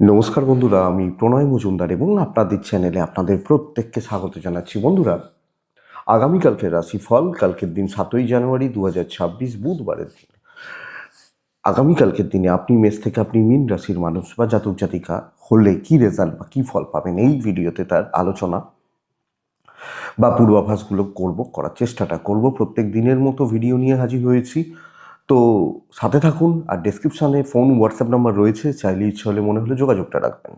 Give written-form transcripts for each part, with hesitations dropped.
নমস্কার বন্ধুরা, আমি প্রণয় মজুমদার এবং আপনাদের চ্যানেলে আপনাদের প্রত্যেককে স্বাগত জানাচ্ছি। বন্ধুরা, আগামীকালকের রাশিফল, কালকের দিন 7ই জানুয়ারি 2026 বুধবারের দিন। আগামীকালকের দিনে আপনি মেষ থেকে আপনি মীন রাশির মানুষ বা জাতক জাতিকা হলে কি রেজাল্ট বা কি ফল পাবেন, এই ভিডিওতে তার আলোচনা বা পূর্বাভাসগুলো করার চেষ্টাটা করব। প্রত্যেক দিনের মতো ভিডিও নিয়ে হাজির হয়েছি, তো সাথে থাকুন। আর ডেসক্রিপশানে ফোন হোয়াটসঅ্যাপ নাম্বার রয়েছে, চাইলে ইচ্ছে হলে মনে হলে যোগাযোগটা রাখবেন।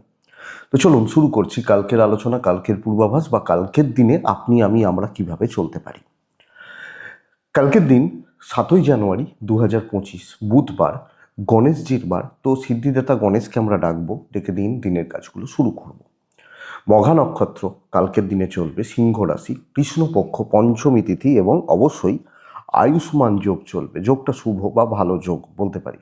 তো চলুন শুরু করছি কালকের আলোচনা, কালকের পূর্বাভাস বা কালকের দিনে আপনি আমি আমরা কিভাবে চলতে পারি। কালকের দিন 7ই জানুয়ারি 2025 বুধবার, গণেশজির বার। তো সিদ্ধিদাতা গণেশকে আমরা ডাকবো, ডেকে দিনের কাজগুলো শুরু করব। মঘা নক্ষত্র কালকের দিনে চলবে, সিংহ রাশি, কৃষ্ণপক্ষ, পঞ্চমী তিথি এবং অবশ্যই আয়ুষ্মান যোগ চলবে। যোগটা শুভ বা ভালো যোগ বলতে পারি।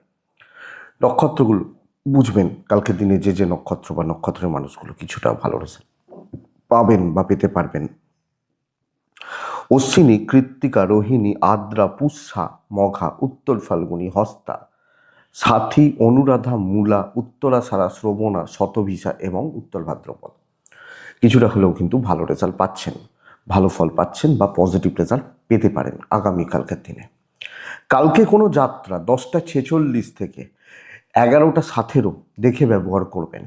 নক্ষত্রগুলো বুঝবেন, কালকের দিনে যে যে নক্ষত্র বা নক্ষত্রের মানুষগুলো কিছুটা ভালো রেজাল্ট পাবেন বা পেতে পারবেন। অশ্বিনী, কৃত্তিকা, রোহিণী, আদ্রা, পুষ্যা, মঘা, উত্তর ফাল্গুনী, হস্তা, সাথী, অনুরাধা, মূলা, উত্তরাষাঢ়া, শ্রবণা, শতভিষা এবং উত্তর ভাদ্রপদ কিছুটা হলেও কিন্তু ভালো রেজাল্ট পাচ্ছেন, ভালো ফল পাচ্ছেন বা পজিটিভ রেজাল্ট পেতে পারেন আগামীকালকের দিনে। কালকে কোনো যাত্রা 10টা 46 থেকে 11টা 17 দেখে ব্যবহার করবেন।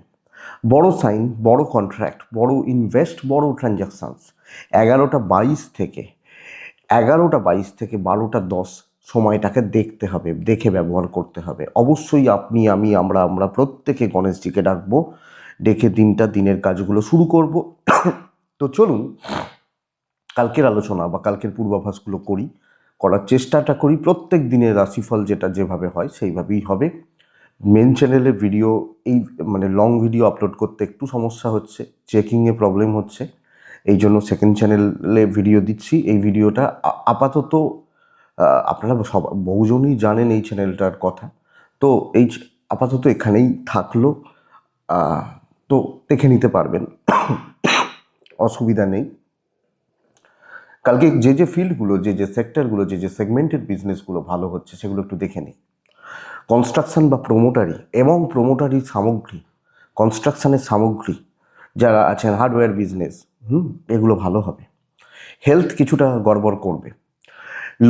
বড় সাইন, বড় কন্ট্রাক্ট, বড় ইনভেস্ট, বড় ট্রানজাকশানস 11টা 22 থেকে 12টা 10 সময়টাকে দেখতে হবে, দেখে ব্যবহার করতে হবে। অবশ্যই আপনি আমি আমরা প্রত্যেকে গণেশজিকে ডাকবো, ডেকে দিনের কাজগুলো শুরু করব। তো চলুন কালকের আলোচনা বা কালকের পূর্বাভাসগুলো করার চেষ্টাটা করি। প্রত্যেক দিনের রাশিফল যেটা যেভাবে হয় সেইভাবেই হবে। মেন চ্যানেলে ভিডিও এই মানে লং ভিডিও আপলোড করতে একটু সমস্যা হচ্ছে, চেকিংয়ে প্রবলেম হচ্ছে, এই জন্য সেকেন্ড চ্যানেলে ভিডিও দিচ্ছি। এই ভিডিওটা আপাতত আপনারা বহুজনই জানেন এই চ্যানেলটার কথা, তো আপাতত এখানেই থাকলো। তো দেখে নিতে পারবেন, অসুবিধা নেই। কালকে যে যে ফিল্ডগুলো, যে যে সেক্টরগুলো, যে যে সেগমেন্টের বিজনেসগুলো ভালো হচ্ছে সেগুলো একটু দেখে নিই। কনস্ট্রাকশন বা প্রোমোটারি এবং প্রোমোটারির সামগ্রী, কনস্ট্রাকশনের সামগ্রী যারা আছেন, হার্ডওয়্যার বিজনেস, এগুলো ভালো হবে। হেলথ কিছুটা গড়বড় করবে।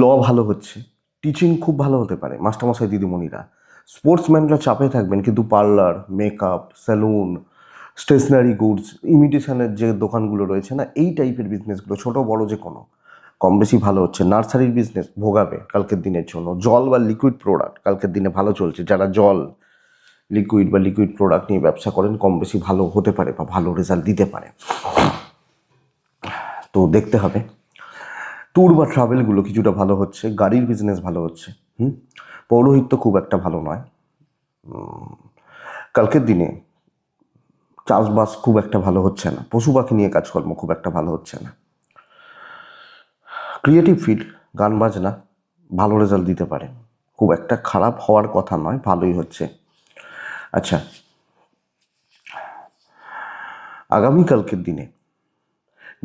ল ভালো হচ্ছে, টিচিং খুব ভালো হতে পারে, মাস্টারমশাই দিদিমণিরা। স্পোর্টসম্যানরা চাপে থাকবেন, কিন্তু parlour, makeup, salon, stationery goods, ইমিটেশনের যে দোকানগুলো রয়েছে না, এই টাইপের বিজনেসগুলো ছোট বড় যে কোনো কম বেশি ভালো হচ্ছে। নার্সারির বিজনেস ভোগাবে কালকের দিনের জন্য। জল বা লিকুইড প্রোডাক্ট কালকের দিনে ভালো চলছে, যারা জল, লিকুইড বা লিকুইড প্রোডাক্ট নিয়ে ব্যবসা করেন কম বেশি ভালো হতে পারে বা ভালো রেজাল্ট দিতে পারে, তো দেখতে হবে। ট্যুর বা ট্রাভেলগুলো কিছুটা ভালো হচ্ছে, গাড়ির বিজনেস ভালো হচ্ছে। পৌরোহিত্য খুব একটা ভালো নয় কালকের দিনে। চাষবাস খুব একটা ভালো হচ্ছে না, পশু পাখি নিয়ে কাজকর্ম খুব একটা ভালো হচ্ছে না। ক্রিয়েটিভ ফিল্ড, গান বাজনা ভালো রেজাল্ট দিতে পারে, খুব একটা খারাপ হওয়ার কথা নয়, ভালোই হচ্ছে। আচ্ছা, আগামীকালকের দিনে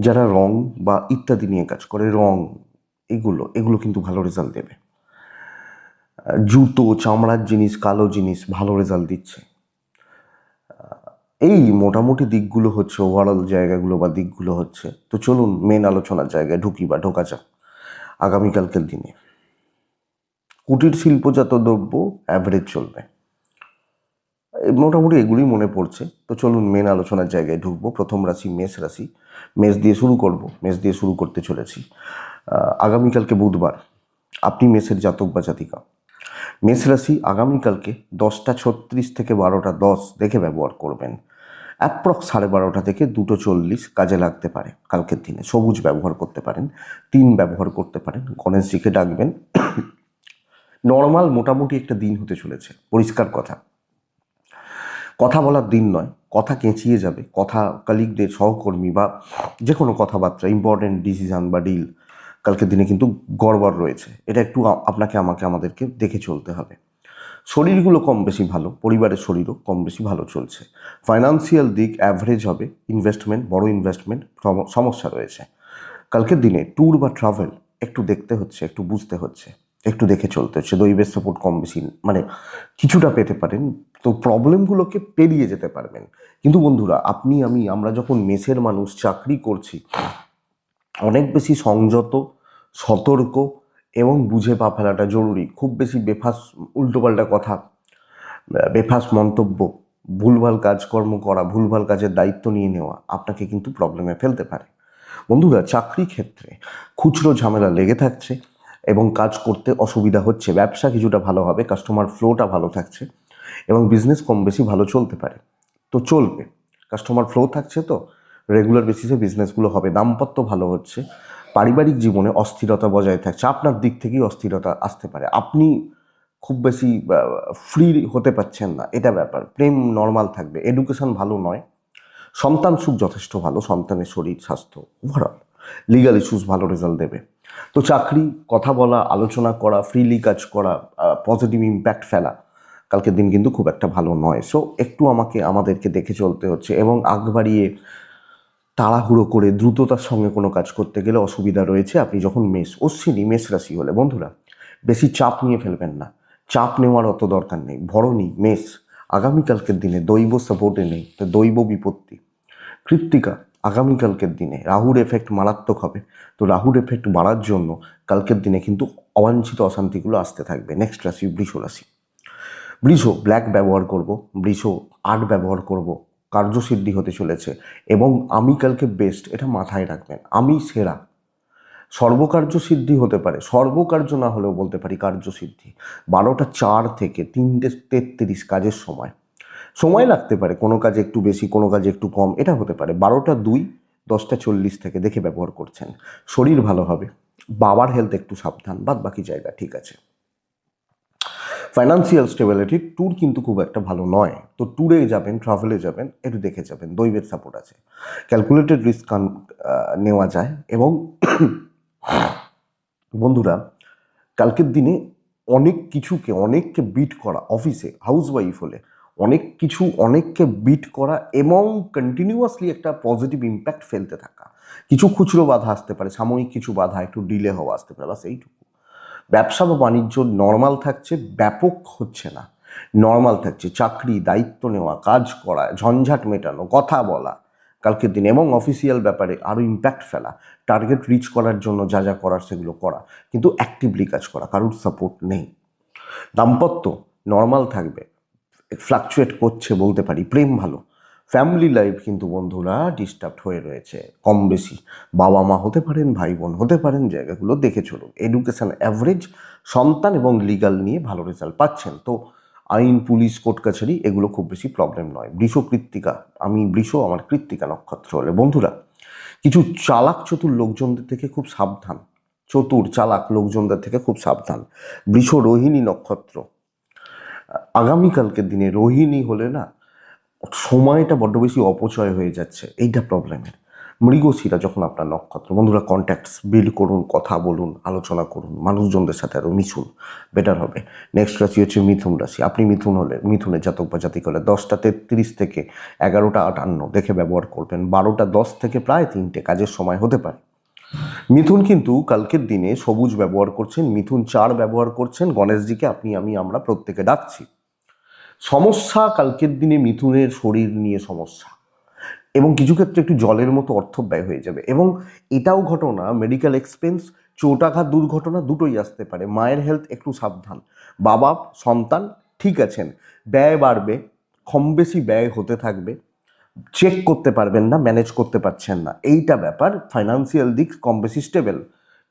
যারা রং বা ইত্যাদি নিয়ে কাজ করে, রং এগুলো কিন্তু ভালো রেজাল্ট দেবে। জুতো, চামড়ার জিনিস, কালো জিনিস ভালো রেজাল্ট দিচ্ছে। এই মোটামুটি দিকগুলো হচ্ছে, ওভারঅল জায়গাগুলো বা দিকগুলো হচ্ছে। তো চলুন মেন আলোচনার জায়গায় ঢোকা যাক। আগামীকালকের দিনে কুটির শিল্পজাত দ্রব্য অ্যাভারেজ চলবে, মোটামুটি এগুলোই মনে পড়ছে। তো চলুন মেন আলোচনার জায়গায় ঢুকবো। প্রথম রাশি মেষ রাশি, মেষ দিয়ে শুরু করব, মেষ দিয়ে শুরু করতে চলেছি। আগামীকালকে বুধবার, আপনি মেষের জাতক বা জাতিকা। মেষ রাশি আগামীকালকে 10টা 36 থেকে 12টা 10 দেখে ব্যবহার করবেন। অ্যাপ্রক্স 12:30 থেকে 2:40 কাজে লাগতে পারে কালকের দিনে। সবুজ ব্যবহার করতে পারেন, 3 ব্যবহার করতে পারেন, গণেশজিকে ডাকবেন। নর্মাল মোটামুটি একটা দিন হতে চলেছে, পরিষ্কার কথা বলার দিন নয়, কথা কেঁচিয়ে যাবে, কথা কালিগদের, সহকর্মী বা যে কোনো কথাবার্তা, ইম্পর্টেন্ট ডিসিশন বা ডিল কালকের দিনে কিন্তু গড়বড় রয়েছে। এটা একটু আমাদেরকে দেখে চলতে হবে। শরীরগুলো কম বেশি ভালো, পরিবারের শরীরও কম বেশি ভালো চলছে। ফাইন্যান্সিয়াল দিক অ্যাভারেজ হবে, ইনভেস্টমেন্ট, বড় ইনভেস্টমেন্ট সমস্যা রয়েছে কালকের দিনে। ট্যুর বা ট্রাভেল একটু দেখতে হচ্ছে, একটু বুঝতে হচ্ছে, একটু দেখে চলতে হচ্ছে। দৈবের সাপোর্ট কম বেশি কিছুটা পেতে পারেন, তো প্রবলেমগুলোকে পেরিয়ে যেতে পারবেন। কিন্তু বন্ধুরা, আপনি আমি আমরা যখন মেসের মানুষ চাকরি করছি, অনেক বেশি সংযত, সতর্ক এবং বুঝে পা ফেলাটা জরুরি। খুব বেশি বেফাস উল্টোপাল্টা কথা, বেফাস মন্তব্য, ভুলভাল কাজকর্ম করা, ভুলভাল কাজের দায়িত্ব নিয়ে নেওয়া আপনাকে কিন্তু প্রবলেমে ফেলতে পারে। বন্ধুরা, চাকরি ক্ষেত্রে খুচরো ঝামেলা লেগে থাকছে এবং কাজ করতে অসুবিধা হচ্ছে। ব্যবসা কিছুটা ভালো হবে, কাস্টমার ফ্লোটা ভালো থাকছে এবং বিজনেস কম বেশি ভালো চলতে পারে। তো চলবে, কাস্টমার ফ্লো থাকছে, তো রেগুলার বেসিসে বিজনেসগুলো হবে। দাম্পত্য ভালো হচ্ছে, পারিবারিক জীবনে অস্থিরতা বজায় থাকছে, আপনার দিক থেকেই অস্থিরতা আসতে পারে, আপনি খুব বেশি ফ্রি হতে পারছেন না, এটা ব্যাপার। প্রেম নর্মাল থাকবে, এডুকেশন ভালো নয়, সন্তান সুখ যথেষ্ট ভালো, সন্তানের শরীর স্বাস্থ্য ওভারঅল, লিগাল ইস্যুস ভালো রেজাল্ট দেবে। তো চাকরি, কথা বলা, আলোচনা করা, ফ্রিলি কাজ করা, পজিটিভ ইম্প্যাক্ট ফেলা, কালকের দিন কিন্তু খুব একটা ভালো নয়। সো একটু আমাদেরকে দেখে চলতে হচ্ছে এবং আগ বাড়িয়ে তাড়াহুড়ো করে দ্রুততার সঙ্গে কোনো কাজ করতে গেলে অসুবিধা রয়েছে। আপনি যখন অশ্বিনী মেষ রাশি হলে বন্ধুরা, বেশি চাপ নিয়ে ফেলবেন না, চাপ নেওয়ার অত দরকার নেই। ভরণী মেষ, আগামীকালকের দিনে দৈব সাপোর্টে নেই, তো দৈব বিপত্তি। কৃত্তিকা, আগামীকালকের দিনে রাহুর এফেক্ট মারাত্মক হবে, তো রাহুর এফেক্ট বাড়ার জন্য কালকের দিনে কিন্তু অবাঞ্ছিত অশান্তিগুলো আসতে থাকবে। নেক্সট রাশি বৃষ রাশি। বৃষ, ব্ল্যাক ব্যবহার করব, বৃষ আর্ট ব্যবহার করব, কার্যসিদ্ধি হতে চলেছে এবং আমি কালকে বেস্ট, এটা মাথায় রাখবেন, আমি সেরা। সর্বকার্য সিদ্ধি হতে পারে, সর্বকার্য না হলেও বলতে পারি কার্যসিদ্ধি। 12টা 4 থেকে 3টে 33 কাজের সময়, সময় লাগতে পারে, কোনো কাজে একটু বেশি, কোনো কাজে একটু কম, এটা হতে পারে। 12টা 2 10টা 40 থেকে দেখে ব্যবহার করছেন, শরীর ভালো হবে। বাবার হেলথ একটু সাবধান, বাদ বাকি জায়গা ঠিক আছে। ফাইন্যান্সিয়াল স্টেবিলিটি, ট্যুর কিন্তু খুব একটা ভালো নয়, তো ট্যুরে যাবেন, ট্রাভেলে যাবেন, একটু দেখে যাবেন, দৈবের সাপোর্ট আছে, ক্যালকুলেটেড রিস্ক নেওয়া যায়। এবং বন্ধুরা, কালকের দিনে অনেককে বিট করা, অফিসে হাউসওয়াইফ হলে অনেককে বিট করা এবং কন্টিনিউয়াসলি একটা পজিটিভ ইম্প্যাক্ট ফেলতে থাকা। কিছু খুচরো বাধা আসতে পারে, সাময়িক কিছু বাধা, একটু ডিলে হওয়া আসতে পারে, বাস এইটুকু। ব্যবসা বা বাণিজ্য নর্মাল থাকছে, ব্যাপক হচ্ছে না, নর্মাল থাকছে। চাকরি, দায়িত্ব নেওয়া, কাজ করা, ঝঞ্ঝাট মেটানো, কথা বলা কালকের দিন এবং অফিসিয়াল ব্যাপারে আরও ইম্প্যাক্ট ফেলা, টার্গেট রিচ করার জন্য যা যা করার সেগুলো করা, কিন্তু অ্যাক্টিভলি কাজ করা, কারোর সাপোর্ট নেই। দাম্পত্য নর্মাল থাকবে, ফ্লাকচুয়েট করছে বলতে পারি। প্রেম ভালো, ফ্যামিলি লাইফ কিন্তু বন্ধুরা ডিস্টার্ব হয়ে রয়েছে কম বেশি। বাবা মা হতে পারেন, ভাই বোন হতে পারেন, জায়গাগুলো দেখে চলুন। এডুকেশন অ্যাভারেজ, সন্তান এবং লিগাল নিয়ে ভালো রেজাল্ট পাচ্ছেন। তো আইন, পুলিশ, কোর্ট কাছারি এগুলো খুব বেশি প্রবলেম নয়। বৃষ কৃত্তিকা, আমি বৃষ, আমার কৃত্তিকা নক্ষত্র হলে বন্ধুরা, কিছু চালাক চতুর লোকজনদের থেকে খুব সাবধান, চতুর চালাক লোকজনদের থেকে খুব সাবধান। বৃষ রোহিণী নক্ষত্র, আগামীকালকের দিনে রোহিণী হলে না, সময়টা বড্ড বেশি অপচয় হয়ে যাচ্ছে, এইটা প্রবলেমের। মৃগশিরা যখন আপনার নক্ষত্র, বন্ধুরা কন্ট্যাক্টস বিল্ড করুন, কথা বলুন, আলোচনা করুন, মানুষজনদের সাথে আরও মিশুন, বেটার হবে। নেক্সট রাশি হচ্ছে মিথুন রাশি। আপনি মিথুনের জাতক বা জাতিক হলে 10টা 33 থেকে 11টা 58 দেখে ব্যবহার করবেন। 12টা 10 থেকে প্রায় 3টে কাজের সময় হতে পারে। মিথুন কিন্তু কালকের দিনে সবুজ ব্যবহার করছেন, মিথুন 4 ব্যবহার করছেন, গণেশজিকে আমরা প্রত্যেকে ডাকছি। সমস্যা কালকের দিনে মিথুনের শরীর নিয়ে সমস্যা এবং কিছু ক্ষেত্রে একটু জলের মতো অর্থ ব্যয় হয়ে যাবে এবং এটাও ঘটনা, মেডিকেল এক্সপেন্স, চোটাঘাত, দুর্ঘটনা দুটোই আসতে পারে। মায়ের হেলথ একটু সাবধান। বাবা, সন্তান ঠিক আছেন, ব্যয় বাড়বে, কম বেশি ব্যয় হতে থাকবে, চেক করতে পারবেন না, ম্যানেজ করতে পারছেন না, এইটা ব্যাপার। ফাইন্যান্সিয়াল দিক কম বেশি স্টেবল।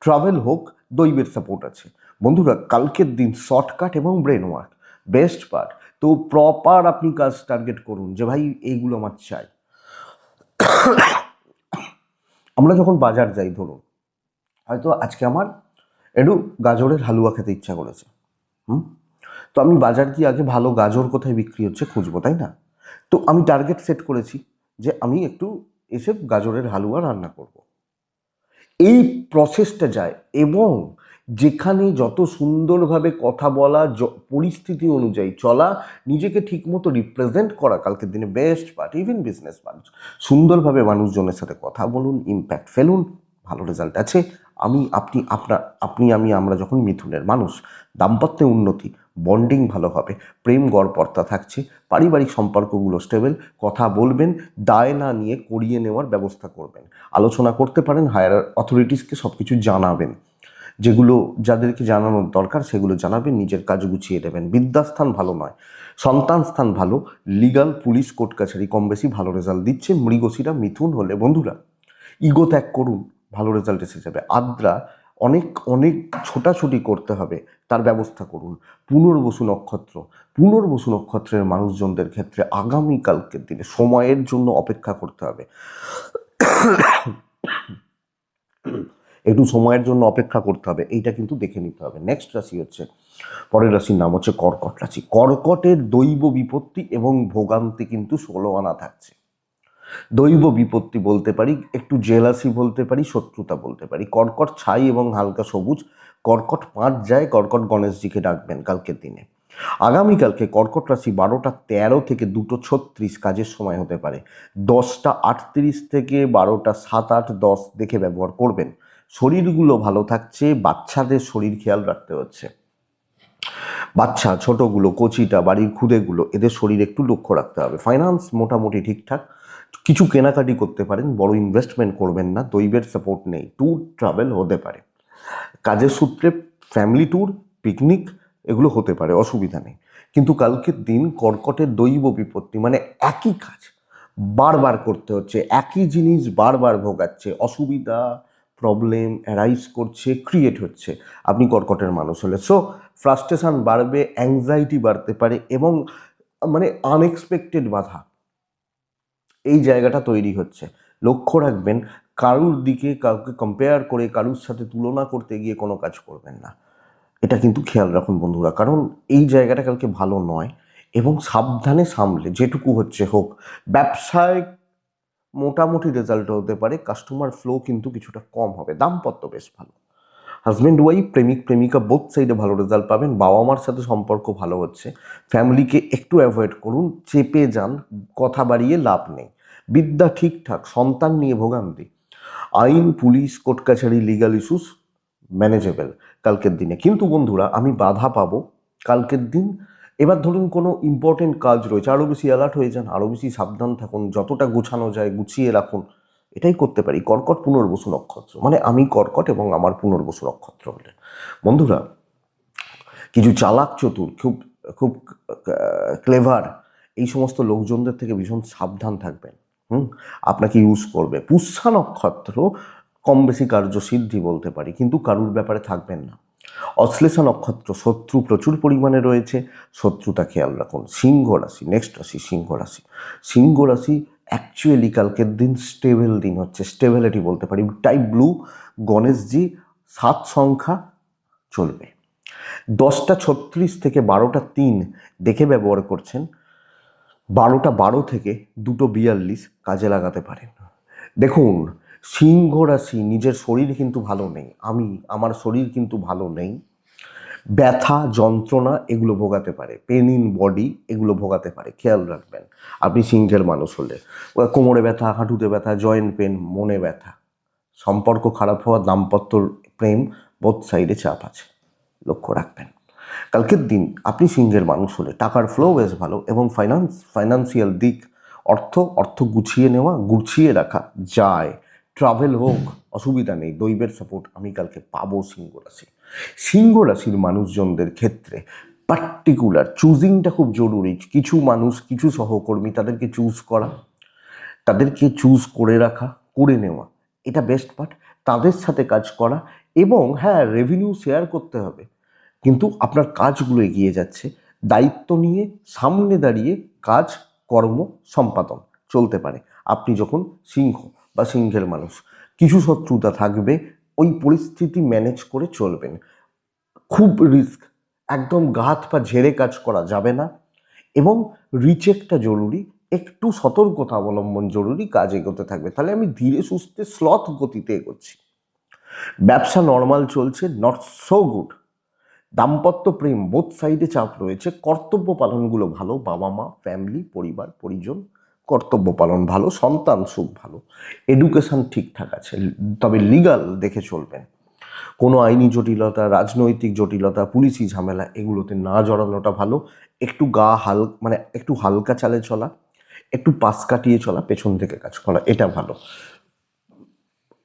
ট্রাভেল হোক, দৈবের সাপোর্ট আছে। বন্ধুরা, কালকের দিন শর্টকাট এবং ব্রেন ওয়ার্ক বেস্ট পার্ট। তো প্রপার আপনি কাজ টার্গেট করুন যে ভাই এইগুলো আমার চাই। আমরা যখন বাজার যাই, ধরুন হয়তো আজকে আমার একটু গাজরের হালুয়া খেতে ইচ্ছা করেছে, তো আমি বাজার গিয়ে আগে ভালো গাজর কোথায় বিক্রি হচ্ছে খুঁজবো, তাই না? তো আমি টার্গেট সেট করেছি যে আমি একটু এসে গাজরের হালুয়া রান্না করব। এই প্রসেসটা যায় এবং যেখানে যত সুন্দরভাবে কথা বলা, পরিস্থিতি অনুযায়ী চলা, নিজেকে ঠিকমতো রিপ্রেজেন্ট করা কালকের দিনে বেস্ট পার্ট। ইভেন বিজনেস মানুষ সুন্দরভাবে মানুষজনের সাথে কথা বলুন, ইম্প্যাক্ট ফেলুন, ভালো রেজাল্ট আছে। আমি যখন মিথুনের মানুষ, দাম্পত্যে উন্নতি, বন্ডিং ভালো হবে, প্রেম গড়পড়তা থাকছে, পারিবারিক সম্পর্কগুলো স্টেবল, কথা বলবেন, দায় না নিয়ে করিয়ে নেওয়ার ব্যবস্থা করবেন, আলোচনা করতে পারেন, হায়ার অথরিটিসকে সব কিছু জানাবেন, যেগুলো যাদেরকে জানানোর দরকার সেগুলো জানাবেন, নিজের কাজ গুছিয়ে দেবেন। বিদ্যাস্থান ভালো নয়, সন্তান স্থান ভালো, লিগাল, পুলিশ, কোর্ট কাছারি কম বেশি ভালো রেজাল্ট দিচ্ছে। মৃগশিরা, মিথুন হলে বন্ধুরা ইগো ত্যাগ করুন, ভালো রেজাল্ট এসে যাবে। আদ্রা অনেক অনেক ছোটাছুটি করতে হবে, তার ব্যবস্থা করুন। পুনর্বসু নক্ষত্র, পুনর্বসু নক্ষত্রের মানুষজনদের ক্ষেত্রে আগামীকালকের দিনে সময়ের জন্য অপেক্ষা করতে হবে, একটু সময়ের জন্য অপেক্ষা করতে হবে, এইটা কিন্তু দেখে নিতে হবে। নেক্সট রাশি হচ্ছে, পরের রাশির নাম হচ্ছে কর্কট রাশি। কর্কটের দৈব বিপত্তি এবং ভোগান্তি কিন্তু 16 আনা থাকছে। দৈব বিপত্তি বলতে পারি, একটু জেলাসি বলতে পারি, শত্রুতা বলতে পারি। কর্কট ছাই এবং হালকা সবুজ, কর্কট 5 যায়, কর্কট গণেশজিকে ডাকবেন কালকের দিনে। আগামীকালকে কর্কট রাশি 12টা 13 থেকে 2টো 36 কাজের সময় হতে পারে। 10টা 38 থেকে 12টা 7, 8, 10 দেখে ব্যবহার করবেন। শরীরগুলো ভালো থাকছে, বাচ্চাদের শরীর খেয়াল রাখতে হচ্ছে। বাচ্চা ছোটগুলো, কচিটা, বাড়ির খুদেগুলো, এদের শরীর একটু লক্ষ্য রাখতে হবে। ফাইন্যান্স মোটামুটি ঠিকঠাক, কিছু কেনাকাটি করতে পারেন, বড় ইনভেস্টমেন্ট করবেন না, দৈবের সাপোর্ট নেই। ট্যুর ট্রাভেল হতে পারে, কাজের সূত্রে ফ্যামিলি ট্যুর, পিকনিক এগুলো হতে পারে, অসুবিধা নেই। কিন্তু কালকের দিন কর্কটের দৈব বিপত্তি, মানে একই কাজ বারবার করতে হচ্ছে, একই জিনিস বারবার ভোগাচ্ছে, অসুবিধা প্রবলেম অ্যারাইজ করছে, ক্রিয়েট হচ্ছে আপনি কর্কটের মানুষ হলে। সো ফ্রাস্ট্রেশন বাড়বে, অ্যাংজাইটি বাড়তে পারে, এবং মানে আনএক্সপেক্টেড বাধা এই জায়গাটা তৈরি হচ্ছে। লক্ষ্য রাখবেন, কারুর দিকে কাউকে কম্পেয়ার করে, কারুর সাথে তুলনা করতে গিয়ে কোনো কাজ করবেন না, এটা কিন্তু খেয়াল রাখুন বন্ধুরা, কারণ এই জায়গাটা কালকে ভালো নয়। এবং সাবধানে সামলে যেটুকু হচ্ছে হোক। ব্যবসায় মোটামুটি রেজাল্ট হতে পারে, কাস্টমার ফ্লো কিন্তু কিছুটা কম হবে। দাম্পত্য বেশ ভালো, হাজব্যান্ড ওয়াইফ, প্রেমিক প্রেমিকা বোথ সাইডে ভালো রেজাল্ট পাবেন। বাবা মার সাথে সম্পর্ক ভালো হচ্ছে। ফ্যামিলিকে একটু অ্যাভয়েড করুন, চেপে যান, কথা বাড়িয়ে লাভ নেই। বিদ্যা ঠিকঠাক, সন্তান নিয়ে ভোগান্তি। আইন, পুলিশ, কোর্ট কাছারি, লিগাল ইস্যুস ম্যানেজেবল কালকের দিনে। কিন্তু বন্ধুরা আমি বাধা পাবো কালকের দিন। এবার ধরুন কোনো ইম্পর্টেন্ট কাজ রয়েছে, আরও বেশি অ্যালার্ট হয়ে যান, আরও বেশি সাবধান থাকুন, যতটা গোছানো যায় গুছিয়ে রাখুন, এটাই করতে পারি। কর্কট পুনর্বসু নক্ষত্র, মানে আমি কর্কট এবং আমার পুনর্বসু নক্ষত্র হলে বন্ধুরা কিছু চালাক চতুর, খুব খুব ক্লেভার এই সমস্ত লোকজনদের থেকে ভীষণ সাবধান থাকবেন। আপনাকে ইউজ করবে। পুষ্যা নক্ষত্র কম বেশি কার্যসিদ্ধি বলতে পারি, কিন্তু কারুর ব্যাপারে থাকবেন না। অশ্লেষা নক্ষত্র, শত্রু প্রচুর পরিমাণে রয়েছে, শত্রুতা খেয়াল রাখুন। সিংহ রাশি, নেক্সট রাশি সিংহ রাশি। সিংহ রাশি অ্যাকচুয়ালি কালকের দিন স্টেবল দিন হচ্ছে, স্টেবিলিটি বলতে পারি। টাইপ ব্লু, গণেশজি, 7 সংখ্যা চলবে। 10টা 36 থেকে 12টা 3 দেখে ব্যবহার করছেন। 12টা 12 থেকে 2টো 42 কাজে লাগাতে পারেন। দেখুন, সিংহ রাশি নিজের শরীর কিন্তু ভালো নেই, আমার শরীর কিন্তু ভালো নেই। ব্যথা যন্ত্রণা এগুলো ভোগাতে পারে, পেন ইন বডি এগুলো ভোগাতে পারে, খেয়াল রাখবেন আপনি সিংহের মানুষ হলে। কোমরে ব্যথা, হাঁটুতে ব্যথা, জয়েন্ট পেন, মনে ব্যথা, সম্পর্ক খারাপ হওয়া, দাম্পত্য প্রেম বোথ সাইডে চাপ আছে, লক্ষ্য রাখবেন। কালকের দিন আপনি সিংহের মানুষ হলে টাকার ফ্লো বেশ ভালো, এবং ফাইন্যান্সিয়াল দিক, অর্থ গুছিয়ে নেওয়া, গুছিয়ে রাখা যায়। ট্রাভেল হোক, অসুবিধা নেই, দৈবের সাপোর্ট আমি কালকে পাবো সিংহ রাশি। সিংহ রাশির মানুষজনদের ক্ষেত্রে পার্টিকুলার চুজিংটা খুব জরুরি। কিছু মানুষ, কিছু সহকর্মী, তাদেরকে চুজ করা, তাদেরকে চুজ করে রাখা, করে নেওয়া, এটা বেস্ট পার্ট। তাদের সাথে কাজ করা, এবং হ্যাঁ রেভিনিউ শেয়ার করতে হবে, কিন্তু আপনার কাজগুলো এগিয়ে যাচ্ছে। দায়িত্ব নিয়ে সামনে দাঁড়িয়ে কাজ কর্ম সম্পাদন চলতে পারে আপনি যখন সিংহ বা সিংহের মানুষ। কিছু শত্রুতা থাকবে, ওই পরিস্থিতি ম্যানেজ করে চলবেন। খুব রিস্ক, একদম গা হাত পা ঝেড়ে কাজ করা যাবে না, এবং রিচেকটা জরুরি, একটু সতর্কতা অবলম্বন জরুরি, কাজ এগোতে থাকবে। তাহলে আমি ধীরে সুস্থে স্লথ গতিতে এগোচ্ছি। ব্যবসা নর্মাল চলছে, নট সো গুড। দাম্পত্য প্রেম বোথ সাইডে চাপ রয়েছে। কর্তব্য পালনগুলো ভালো, বাবা মা, ফ্যামিলি, পরিবার পরিজন, কর্তব্য পালন ভালো, সন্তান সুখ ভালো, এডুকেশন ঠিকঠাক আছে, তবে লিগাল দেখে চলবেন। কোনো আইনি জটিলতা, রাজনৈতিক জটিলতা, পুলিশি ঝামেলা এগুলোতে না জড়ানোটা ভালো। একটু মানে একটু হালকা চালে চলা, একটু পাশ কাটিয়ে চলা, পেছন থেকে কাজ করা, এটা ভালো।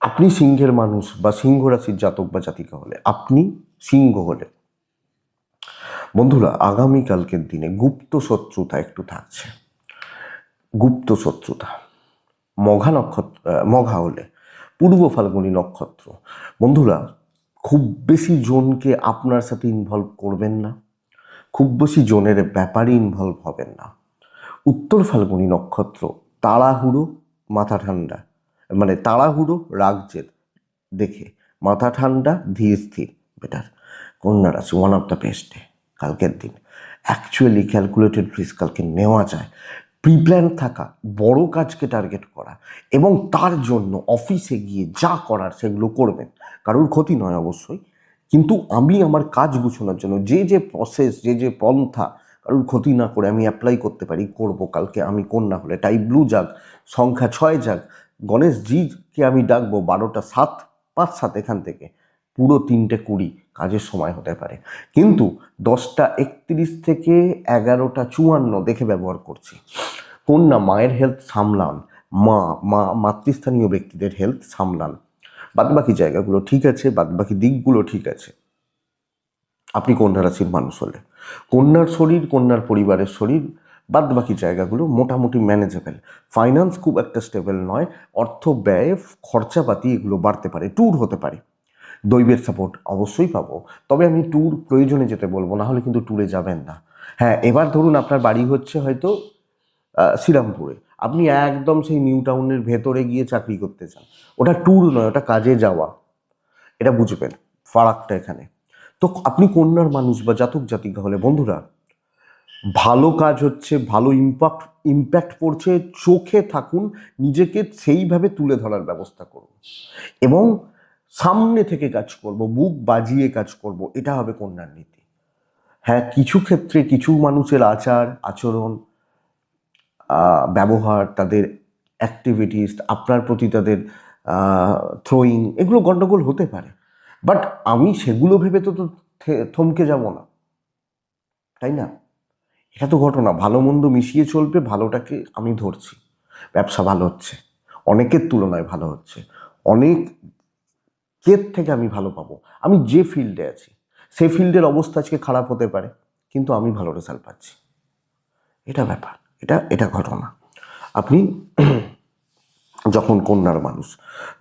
আপনি সিংহের মানুষ বা সিংহ রাশির জাতক বা জাতিকা হলে, আপনি সিংহ হলে বন্ধুরা আগামীকালকের দিনে গুপ্ত শত্রুতা একটু থাকছে। গুপ্ত শত্রুতা মঘা নক্ষত্র, মঘা হলে পূর্ব ফাল্গুনী নক্ষত্র, বন্ধুরা খুব বেশি জনকে আপনার সাথে ইনভলভ করবেন না, খুব বেশি জনের ব্যাপারে ইনভলভ হবেন না। উত্তর ফাল্গুনী নক্ষত্র তাড়াহুড়ো, মাথা ঠান্ডা, মানে তাড়াহুড়ো রাগজেদ দেখে মাথা ঠান্ডা, ধীর স্থির বেটার। কন্যা রাশি one of the best day কালকের দিন। অ্যাকচুয়ালি ক্যালকুলেটেড রিস্ক কালকে নেওয়া যায়। প্রিপ্ল্যান থাকা, বড় কাজকে টার্গেট করা, এবং তার জন্য অফিসে গিয়ে যা করার সেগুলো করবেন। কারোর ক্ষতি নয় অবশ্যই, কিন্তু আমি আমার কাজ গুছানোর জন্য যে প্রসেস, যে পন্থা কারোর ক্ষতি না করে আমি অ্যাপ্লাই করতে পারি করব। কালকে আমি কন্যা হলে টাইপ ব্লু যাক, সংখ্যা 6 যাক, গণেশজিকে আমি ডাকবো 12টা 7, 5-7 এখান থেকে পুরো 3টে 20 কাজের সময় হতে পারে, কিন্তু 10টা 31 থেকে 11টা 54 দেখে ব্যবহার করছি। কন্যা মায়ের হেলথ সামলান, মাতৃস্থানীয় ব্যক্তিদের হেলথ সামলান, বাদবাকি জায়গাগুলো ঠিক আছে, বাদবাকি দিকগুলো ঠিক আছে। আপনি কন্যা রাশির মানুষ হলে কন্যার শরীর, কন্যার পরিবারের শরীর, বাদবাকি জায়গাগুলো মোটামুটি ম্যানেজেবল। ফাইন্যান্স খুব একটা স্টেবল নয়, অর্থ ব্যয়, খরচাপাতি এগুলো বাড়তে পারে, ট্যুর হতে পারে। দৈবের সাপোর্ট অবশ্যই পাবো, তবে আমি ট্যুর প্রয়োজনে যেতে বলবো না, হলে কিন্তু ট্যুরে যাবেন না। হ্যাঁ, এবার ধরুন আপনার বাড়ি হচ্ছে হয়তো শ্রীরামপুরে, আপনি একদম সেই নিউ টাউনের ভেতরে গিয়ে চাকরি করতে চান, ওটা ট্যুর নয়, ওটা কাজে যাওয়া, এটা বুঝবেন ফারাকটা এখানে। তো আপনি কন্যার মানুষ বা জাতক জাতিকা হলে বন্ধুরা ভালো কাজ হচ্ছে, ভালো ইম্প্যাক্ট পড়ছে, চোখে থাকুন, নিজেকে সেইভাবে তুলে ধরার ব্যবস্থা করুন, এবং সামনে থেকে কাজ করব, বুক বাজিয়ে কাজ করব, এটা হবে কন্যার নীতি। হ্যাঁ, কিছু ক্ষেত্রে কিছু মানুষের আচার আচরণ, ব্যবহার, তাদের অ্যাক্টিভিটিস, আপনার প্রতি তাদের থ্রোয়িং, এগুলো গণ্ডগোল হতে পারে, বাট আমি সেগুলো ভেবে তো থমকে যাব না, তাই না? এটা তো ঘটনা, ভালো মন্দ মিশিয়ে চলবে, ভালোটাকে আমি ধরছি। ব্যবসা ভালো হচ্ছে, অনেকের তুলনায় ভালো হচ্ছে, অনেকের থেকে আমি ভালো পাবো। আমি যে ফিল্ডে আছি সেই ফিল্ডের অবস্থা আজকে খারাপ হতে পারে, কিন্তু আমি ভালো রেজাল্ট পাচ্ছি, এটা ব্যাপার, এটা ঘটনা। আপনি যখন কন্যার মানুষ,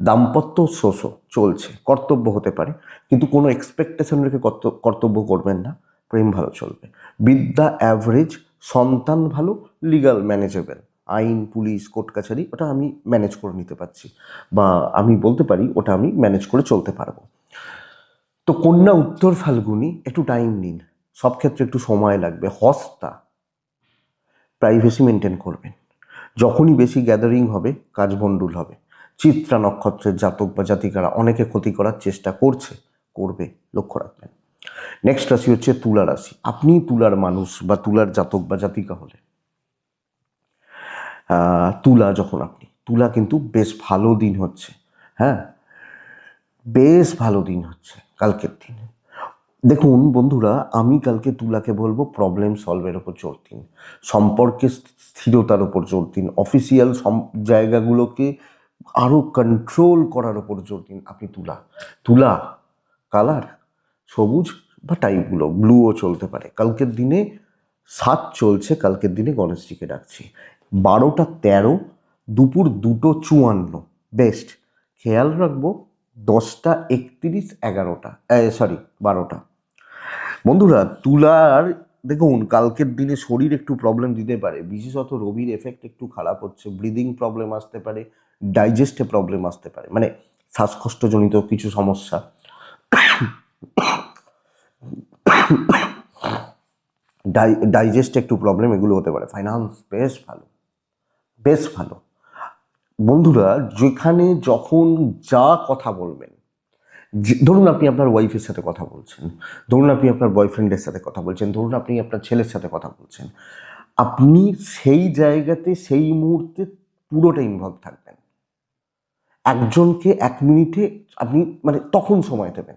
দাম্পত্য শোষো চলছে, কর্তব্য হতে পারে, কিন্তু কোনো এক্সপেকটেশন রেখে কর্তব্য করবেন না, প্রেম ভালো চলবে, বিদ্যা অ্যাভারেজ, সন্তান ভালো, লিগাল ম্যানেজেবল, আইন পুলিশ কোর্ট কাছারি ওটা আমি ম্যানেজ করে নিতে পারছি, বা আমি বলতে পারি ওটা আমি ম্যানেজ করে চলতে পারবো। তো কন্যা উত্তর ফাল্গুনি একটু টাইম নিন, সব ক্ষেত্রে একটু সময় লাগবে। হস্তা প্রাইভেসি মেনটেন করবেন, যখনই বেশি গ্যাদারিং হবে কাজ ভণ্ডুল হবে। চিত্রা নক্ষত্রের জাতক বা জাতিকারা অনেকে ক্ষতি করার চেষ্টা করবে, লক্ষ্য রাখবেন। নেক্সট রাশি হচ্ছে তুলা রাশি। আপনি তুলার মানুষ বা তুলার জাতক বা জাতিকা হলে তুলা কিন্তু বেশ ভালো দিন হচ্ছে। হ্যাঁ, বেশ ভালো দিন হচ্ছে কালকের দিনে। দেখুন বন্ধুরা, আমি কালকে তুলাকে বলবো প্রবলেম সলভের ওপর জোর দিন, সম্পর্কে স্থিরতার ওপর জোর দিন, অফিসিয়াল জায়গাগুলোকে আরও কন্ট্রোল করার ওপর জোর দিন। আপনি তুলা কালার সবুজ বা টাইপগুলো ব্লুও চলতে পারে কালকের দিনে। 7 চলছে কালকের দিনে, গণেশজিকে ডাকছি। 12টা 13, দুপুর 2টো 54 বেস্ট। খেয়াল রাখবো 10টা 31, 11টা 12টা। বন্ধুরা তুলার দেখুন কালকের দিনে শরীর একটু প্রবলেম দিতে পারে, বিশেষত রবির এফেক্ট একটু খারাপ হচ্ছে, ব্রিদিং প্রবলেম আসতে পারে, ডাইজেস্টে প্রবলেম আসতে পারে, মানে শ্বাসকষ্টজনিত কিছু সমস্যা, ডাইজেস্টে একটু প্রবলেম, এগুলো হতে পারে। ফাইন্যান্স বেশ ভালো বন্ধুরা। যেখানে যখন যা কথা বলবেন, ধরুন আপনি আপনার ওয়াইফের সাথে কথা বলছেন, ধরুন আপনি আপনার বয়ফ্রেন্ডের সাথে কথা বলছেন, ধরুন আপনি আপনার ছেলের সাথে কথা বলছেন, আপনি সেই জায়গাতে সেই মুহূর্তে পুরোটা ইনভলভ থাকবেন। একজনকে 1 মিনিটে আপনি মানে তখন সময় দেবেন,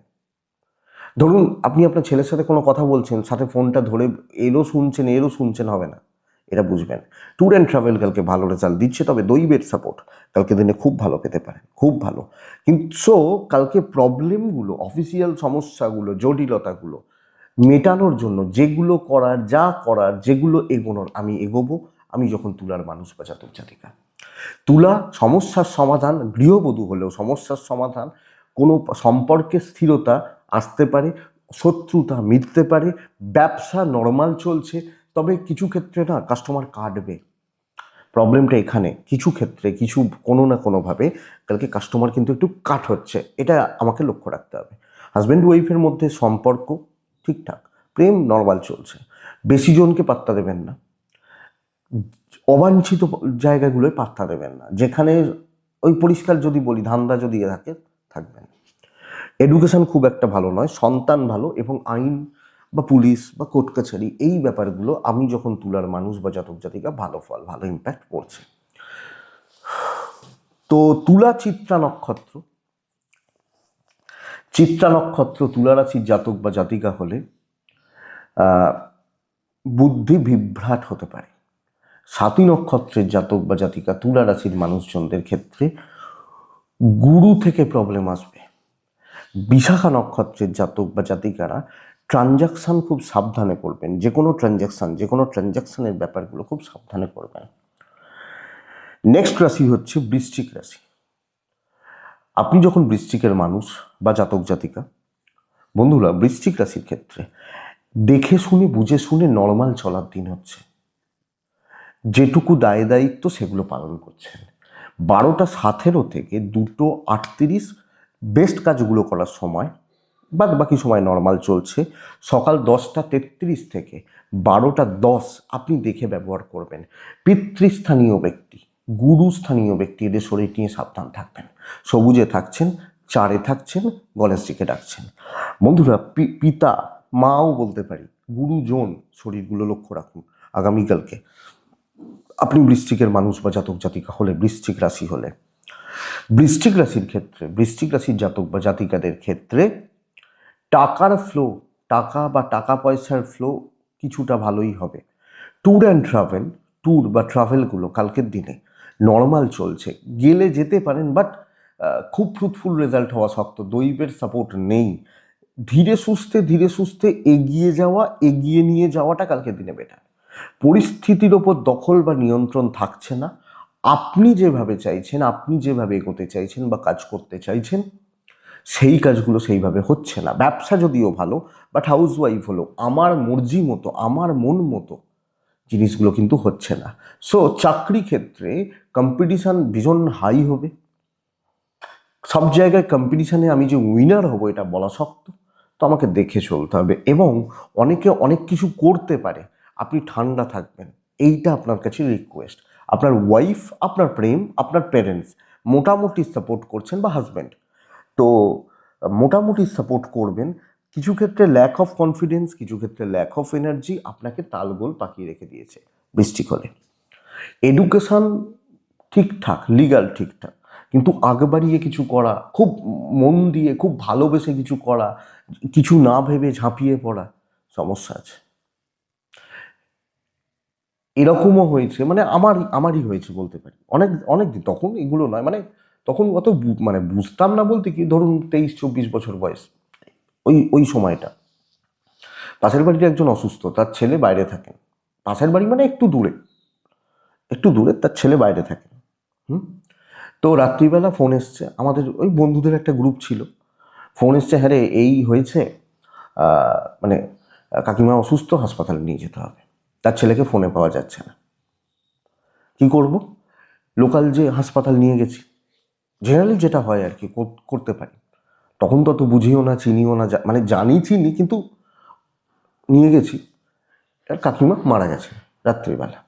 ধরুন আপনি আপনার ছেলের সাথে কোনো কথা বলছেন, সাথে ফোনটা ধরে এরও শুনছেন হবে না, এটা বুঝবেন। ট্যুর অ্যান্ড ট্রাভেল কালকে ভালো রেজাল্ট দিচ্ছে, তবে দৈবের সাপোর্ট কালকে দিনে খুব ভালো পেতে পারেন, খুব ভালো। কিন্তু কালকে প্রবলেমগুলো, অফিসিয়াল সমস্যাগুলো, জটিলতাগুলো মেটানোর জন্য যেগুলো করার, যা করার, যেগুলো এগোনোর, আমি এগোবো। আমি যখন তুলার মানুষ বা জাতক জাতিকা, তুলা সমস্যার সমাধান, গৃহবধূ হলেও সমস্যার সমাধান, কোনো সম্পর্কে স্থিরতা আসতে পারে, শত্রুতা মিটতে পারে, ব্যবসা নর্মাল চলছে। তবে কিছু ক্ষেত্রে না কাস্টমার কাটবে, প্রবলেমটা এখানে। কিছু ক্ষেত্রে কোনো না কোনোভাবে কালকে কাস্টমার কিন্তু একটু কাট হচ্ছে, এটা আমাকে লক্ষ্য রাখতে হবে। হাজব্যান্ড ওয়াইফের মধ্যে সম্পর্ক ঠিকঠাক, প্রেম নর্মাল চলছে, বেশি জনকে পাত্তা দেবেন না, অবাঞ্ছিত জায়গাগুলোয় পাত্তা দেবেন না, যেখানে ওই পরিষ্কার যদি বলি ধান্দা যদি থাকে থাকবেন। এডুকেশন খুব একটা ভালো নয়, সন্তান ভালো, এবং আইন বা পুলিশ বা কোর্ট কাছারি এই ব্যাপারগুলো আমি যখন তুলার মানুষ বা জাতক জাতিকা ভালো ফল, ভালো ইম্প্যাক্ট পড়ছে। তো তুলা চিত্রা নক্ষত্র তুলা রাশির জাতক বা জাতিকা হলে বুদ্ধি বিভ্রাট হতে পারে। সাতী নক্ষত্রের জাতক বা জাতিকা তুলা রাশির মানুষজনদের ক্ষেত্রে গুরু থেকে প্রবলেম আসবে। বিশাখা নক্ষত্রের জাতক বা জাতিকারা ট্রানজাকশান খুব সাবধানে করবেন, যে কোনো ট্রানজাকশানের ব্যাপারগুলো খুব সাবধানে করবেন। নেক্সট রাশি হচ্ছে বৃশ্চিক রাশি। আপনি যখন বৃশ্চিকের মানুষ বা জাতক জাতিকা, বন্ধুরা বৃশ্চিক রাশির ক্ষেত্রে দেখে শুনে বুঝে শুনে নর্মাল চলার দিন হচ্ছে, যেটুকু দায় দায়িত্ব সেগুলো পালন করছেন। 12:17 থেকে 2:38 বেস্ট কাজগুলো করার সময়, বাদ বাকি সময় নর্মাল চলছে। সকাল 10:33 থেকে 12:10 আপনি দেখে ব্যবহার করবেন। পিতৃস্থানীয় ব্যক্তি, গুরুস্থানীয় ব্যক্তি, এদের শরীর নিয়ে সাবধান থাকবেন। সবুজে থাকছেন, চারে থাকছেন, গণেশজিকে ডাকছেন। বন্ধুরা পিতা, মাও বলতে পারি, গুরুজন, শরীরগুলো লক্ষ্য রাখুন আগামীকালকে। আপনি বৃশ্চিকের মানুষ বা জাতক জাতিকা হলে, বৃশ্চিক রাশির ক্ষেত্রে, বৃশ্চিক রাশির জাতক বা জাতিকাদের ক্ষেত্রে টাকার ফ্লো, টাকা বা টাকা পয়সার ফ্লো কিছুটা ভালোই হবে। ট্যুর বা ট্রাভেলগুলো কালকের দিনে নর্মাল চলছে, গেলে যেতে পারেন, বাট খুব ফ্রুটফুল রেজাল্ট হওয়া শক্ত, দৈবের সাপোর্ট নেই। ধীরে সুস্থে এগিয়ে নিয়ে যাওয়াটা কালকের দিনে বেটার। পরিস্থিতির ওপর দখল বা নিয়ন্ত্রণ থাকছে না। আপনি যেভাবে চাইছেন, আপনি যেভাবে এগোতে চাইছেন বা কাজ করতে চাইছেন, সেই কাজগুলো সেইভাবে হচ্ছে না। ব্যবসা যদিও ভালো, বাট হাউস ওয়াইফ হলো আমার মর্জি মতো, আমার মন মতো জিনিসগুলো কিন্তু হচ্ছে না। সো চাকরি ক্ষেত্রে কম্পিটিশান ভীষণ হাই হবে। সব জায়গায় কম্পিটিশানে আমি যে উইনার হব এটা বলা শক্ত, তো আমাকে দেখে চলতে হবে। এবং অনেকে অনেক কিছু করতে পারে, আপনি ঠান্ডা থাকবেন, এইটা আপনার কাছে রিকোয়েস্ট। আপনার ওয়াইফ, আপনার প্রেম, আপনার প্যারেন্টস মোটামুটি সাপোর্ট করছেন, বা হাজব্যান্ড, তো মোটামুটি সাপোর্ট করবেন। কিছু ক্ষেত্রে ল্যাক অফ কনফিডেন্স, কিছু ক্ষেত্রে ল্যাক অফ এনার্জি আপনাকে তালগোল পাকিয়ে রেখে দিয়েছে বৃষ্টিক হলে। এডুকেশন ঠিকঠাক, লিগাল ঠিকঠাক, কিন্তু আগ বাড়িয়ে কিছু করা, খুব মন দিয়ে, খুব ভালোবেসে কিছু করা, কিছু না ভেবে ঝাঁপিয়ে পড়া, সমস্যা আছে। এরকমও হয়েছে, মানে আমারই হয়েছে বলতে পারি, অনেক অনেক দিন, তখন এগুলো নয়, মানে তখন অত মানে বুঝতাম না বলতে কি, ধরুন 23-24 বছর বয়স, ওই সময়টা পাশের বাড়ির একজন অসুস্থ, তার ছেলে বাইরে থাকেন। পাশের বাড়ি মানে একটু দূরে তার ছেলে বাইরে থাকেন। তো রাত্রিবেলা ফোন এসছে, আমাদের ওই বন্ধুদের একটা গ্রুপ ছিল, ফোন এসছে, হ্যাঁ রে এই হয়েছে, মানে কাকিমা অসুস্থ, হাসপাতালে নিয়ে যেতে হবে। তার ছেলেকে ফোনে পাওয়া যাচ্ছে না, কি করব? লোকাল যে হাসপাতাল নিয়ে গেছি, জেনারেলি যেটা হয় আর কি করতে পারি। তখন তো অত বুঝিও না, চিনিও না, মানে চিনি, কিন্তু নিয়ে গেছি। কাকিমা মারা গেছে রাত্রিবেলা।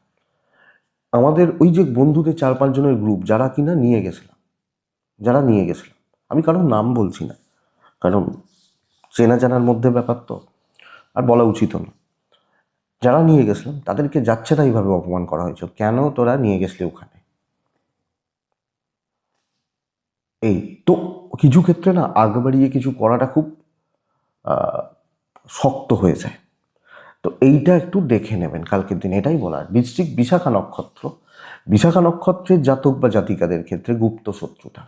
আমাদের ওই যে বন্ধুদের 4-5 জনের গ্রুপ, যারা নিয়ে গেছিলাম, আমি কারোর নাম বলছি না, কারণ চেনা জানার মধ্যে ব্যাপার তো, আর বলা উচিত না। যারা নিয়ে গেছিলাম তাদেরকে যাচ্ছে তাইভাবে অপমান করা হয়েছে, কেন তোরা নিয়ে গেছলি ওখানে। এই তো কিছু ক্ষেত্রে না আগ বাড়িয়ে কিছু করাটা খুব শক্ত হয়ে যায়। তো এইটা একটু দেখে নেবেন কালকের দিন, এটাই বলার। বৃশ্চিক বিশাখা নক্ষত্র, বিশাখা নক্ষত্রের জাতক বা জাতিকাদের ক্ষেত্রে গুপ্ত শত্রুতা,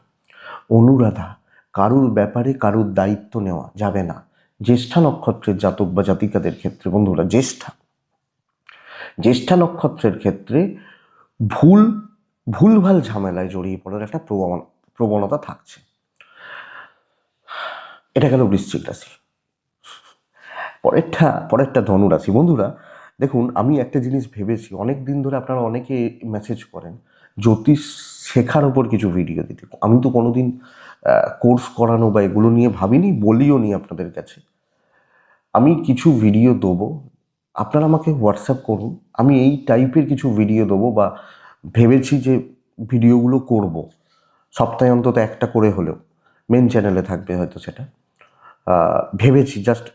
অনুরাধা, কারুর ব্যাপারে কারুর দায়িত্ব নেওয়া যাবে না। জ্যেষ্ঠা নক্ষত্রের জাতক বা জাতিকাদের ক্ষেত্রে বন্ধুরা, জ্যেষ্ঠা নক্ষত্রের ক্ষেত্রে ভুলভাল ঝামেলায় জড়িয়ে পড়ার একটা প্রবণতা থাকছে। এটা গেল বৃশ্চিক রাশি। পরেরটা ধনুরাশি। বন্ধুরা দেখুন, আমি একটা জিনিস ভেবেছি, অনেক দিন ধরে আপনারা অনেকে মেসেজ করেন জ্যোতিষ শেখার ওপর কিছু ভিডিও দিতে। আমি তো কোনোদিন কোর্স করানো বা এগুলো নিয়ে ভাবিনি, বলিও নি আপনাদের কাছে। আমি কিছু ভিডিও দেবো, আপনারা আমাকে হোয়াটসঅ্যাপ করুন, আমি এই টাইপের কিছু ভিডিও দেবো বা ভেবেছি যে ভিডিওগুলো করব, সপ্তাহে অন্তত একটা করে হলেও মেন চ্যানেলে থাকবে হয়তো সেটা। ভেবেছি, জাস্ট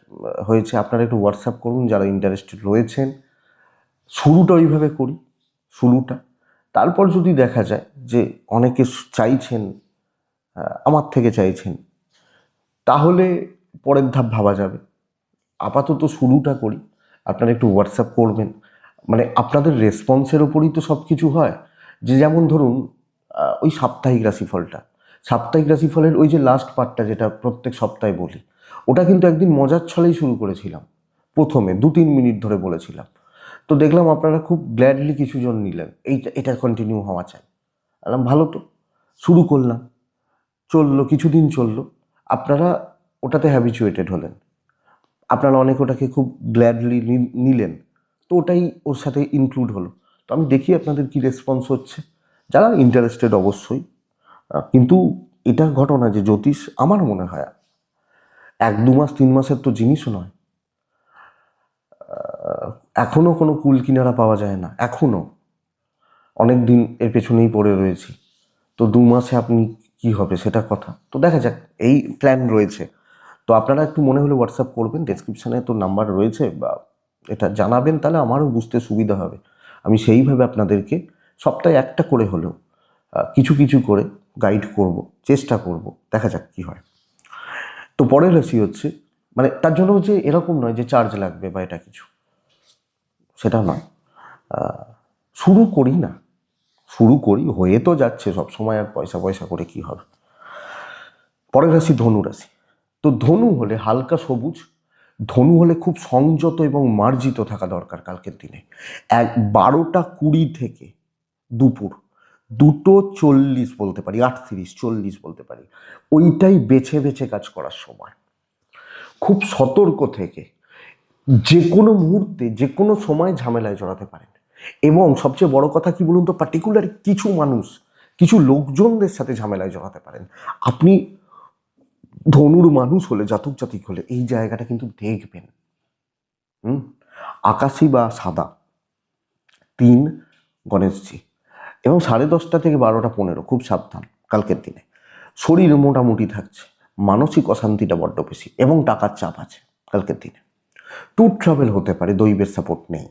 হয়েছে আপনারা একটু হোয়াটসঅ্যাপ করুন যারা ইন্টারেস্টেড রয়েছেন। শুরুটা ওইভাবে করি, তারপর যদি দেখা যায় যে অনেকে চাইছেন, আমার থেকে চাইছেন, তাহলে পরের ধাপ ভাবা যাবে। আপাতত শুরুটা করি, আপনারা একটু হোয়াটসঅ্যাপ করবেন। মানে আপনাদের রেসপন্সের ওপরই তো সব কিছু হয়। যে যেমন ধরুন ওই সাপ্তাহিক রাশিফলের ওই যে লাস্ট পার্টটা যেটা প্রত্যেক সপ্তাহে বলি, ওটা কিন্তু একদিন মজার ছলেই শুরু করেছিলাম, প্রথমে 2-3 মিনিট ধরে বলেছিলাম। তো দেখলাম আপনারা খুব গ্ল্যাডলি কিছুজন নিলেন, এটা কন্টিনিউ হওয়া চাই। বললাম ভালো, তো শুরু করলাম, কিছুদিন চললো, আপনারা ওটাতে হ্যাবিচুয়েটেড হলেন, আপনারা অনেক ওটাকে খুব গ্ল্যাডলি নিলেন, তো ওটাই ওর সাথে ইনক্লুড হলো। তো আমি দেখি আপনাদের কি রেসপন্স হচ্ছে, যারা ইন্টারেস্টেড অবশ্যই। কিন্তু এটা ঘটনা যে জ্যোতিষ আমার মনে হয় 1-2 মাস 3 মাসের তো জিনিসও নয়। এখনও কোনো কুল কিনারা পাওয়া যায় না, এখনও অনেক দিন এর পেছনেই পড়ে রয়েছি। তো 2 মাসে আপনি কি হবে সেটা কথা, তো দেখা যাক, এই প্ল্যান রয়েছে। তো আপনারা একটু মনে হলে হোয়াটসঅ্যাপ করবেন, ডেসক্রিপশানে তো নাম্বার রয়েছে, বা এটা জানাবেন, তাহলে আমারও বুঝতে সুবিধা হবে। আমি সেইভাবে আপনাদেরকে সপ্তাহে একটা করে হলেও কিছু কিছু করে গাইড করব, চেষ্টা করব, দেখা যাক কী হয়। তো পরের রাশি হচ্ছে, মানে তার জন্য যে এরকম নয় যে চার্জ লাগবে বা এটা কিছু, সেটা নয়। শুরু করি, হয়ে তো যাচ্ছে সবসময়, আর পয়সা পয়সা করে কি হবে। পরের রাশি ধনু রাশি। তো ধনু হলে হালকা সবুজ, ধনু হলে খুব সংযত এবং মার্জিত থাকা দরকার কালকের দিনে। 12টা 20 থেকে দুপুর 2:40 বলতে পারি, 38-40 বলতে পারি, ওইটাই বেছে বেছে কাজ করার সময়। খুব সতর্ক থেকে যে কোনো মুহূর্তে যে কোনো সময় ঝামেলায় জড়াতে পারেন। এবং সবচেয়ে বড় কথা কি বলুন তো, পার্টিকুলার কিছু লোকজনদের সাথে ঝামেলায় জড়াতে পারেন। আপনি ধনুর মানুষ হলে, জাতক জাতিক হলে এই জায়গাটা কিন্তু দেখবেন। আকাশি বা সাদা 3 গণেশজি, এবং 10:30 থেকে 12টা 15 খুব সাবধান কালকের দিনে। শরীর মোটামুটি থাকছে, মানসিক অশান্তিটা বড্ড বেশি, এবং টাকার চাপ আছে কালকের দিনে। ট্যুর ট্রাভেল হতে পারে, দৈবের সাপোর্ট নেই।